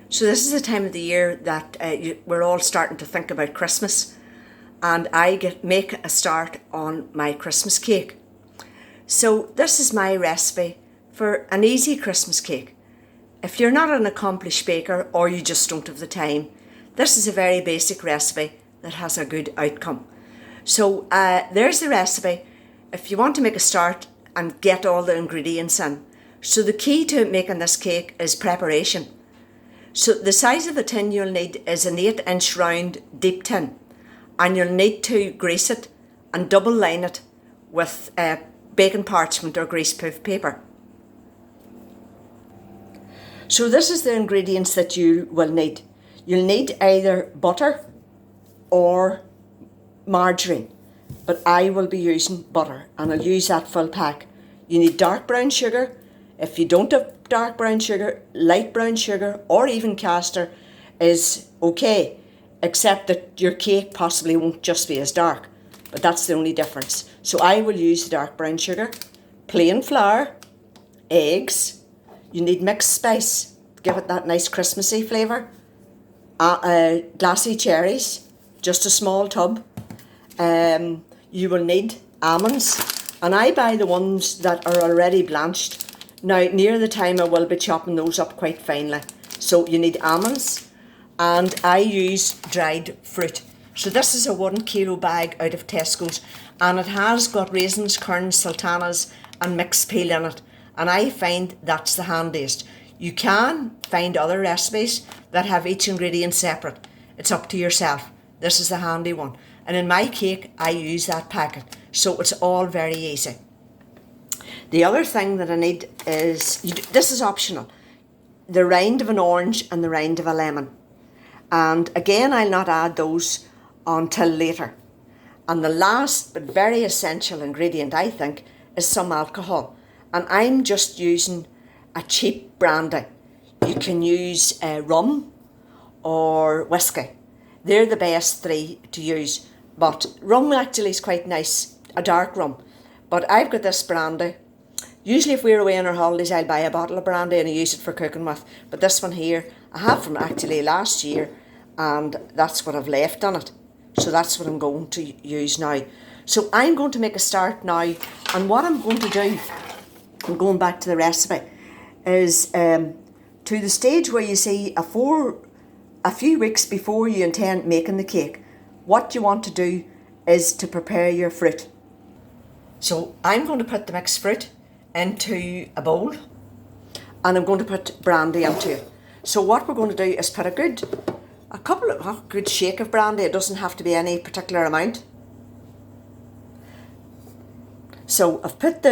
So this is the time of the year that we're all starting to think about Christmas, and I make a start on my Christmas cake. So this is my recipe for an easy Christmas cake. If you're not an accomplished baker or you just don't have the time, this is a very basic recipe that has a good outcome. So there's the recipe if you want to make a start and get all the ingredients in. So the key to making this cake is preparation. So the size of the tin you'll need is an 8-inch round deep tin, and you'll need to grease it and double line it with baking parchment or greaseproof paper. So this is the ingredients that you will need. You'll need either butter or margarine, but I will be using butter and I'll use that full pack. You need dark brown sugar. If you don't have dark brown sugar, light brown sugar or even caster is okay, except that your cake possibly won't just be as dark, but that's the only difference. So I will use the dark brown sugar, plain flour, eggs. You need mixed spice to give it that nice Christmassy flavour, glassy cherries, just a small tub. You will need almonds, and I buy the ones that are already blanched. Now, near the time I will be chopping those up quite finely. So you need almonds, and I use dried fruit. So this is a 1 kilo bag out of Tesco's, and it has got raisins, currants, sultanas and mixed peel in it. And I find that's the handiest. You can find other recipes that have each ingredient separate. It's up to yourself. This is the handy one. And in my cake, I use that packet. So it's all very easy. The other thing that I need is, this is optional, the rind of an orange and the rind of a lemon. And again, I'll not add those until later. And the last but very essential ingredient, I think, is some alcohol. And I'm just using a cheap brandy. You can use rum or whiskey. They're the best three to use. But rum actually is quite nice, a dark rum. But I've got this brandy. Usually if we're away on our holidays, I'll buy a bottle of brandy and I use it for cooking with. But this one here, I have from actually last year, and that's what I've left on it. So that's what I'm going to use now. So I'm going to make a start now, and what I'm going to do, I'm going back to the recipe, is to the stage where you see a few weeks before you intend making the cake, what you want to do is to prepare your fruit. So I'm going to put the mixed fruit into a bowl, and I'm going to put brandy into it. So what we're going to do is put a good shake of brandy. It doesn't have to be any particular amount. So I've put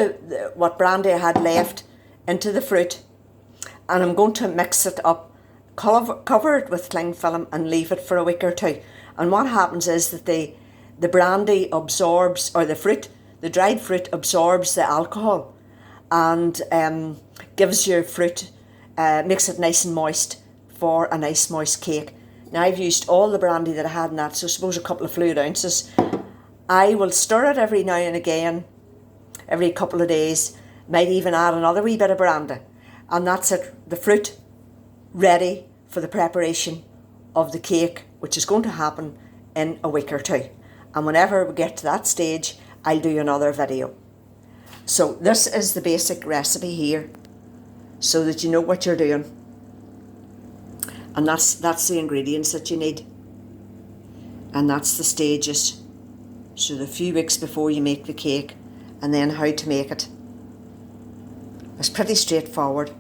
what brandy I had left into the fruit, and I'm going to mix it up, cover it with cling film and leave it for a week or two. And what happens is that the brandy absorbs, or the dried fruit absorbs the alcohol, and gives your fruit, makes it nice and moist for a nice moist cake. Now I've used all the brandy that I had in that, so suppose a couple of fluid ounces. I will stir it every now and again, every couple of days, might even add another wee bit of brandy. And that's it, the fruit ready for the preparation of the cake, which is going to happen in a week or two. And whenever we get to that stage, I'll do another video. So this is the basic recipe here, so that you know what you're doing. And that's the ingredients that you need. And that's the stages. So the few weeks before you make the cake, and then how to make it. It's pretty straightforward.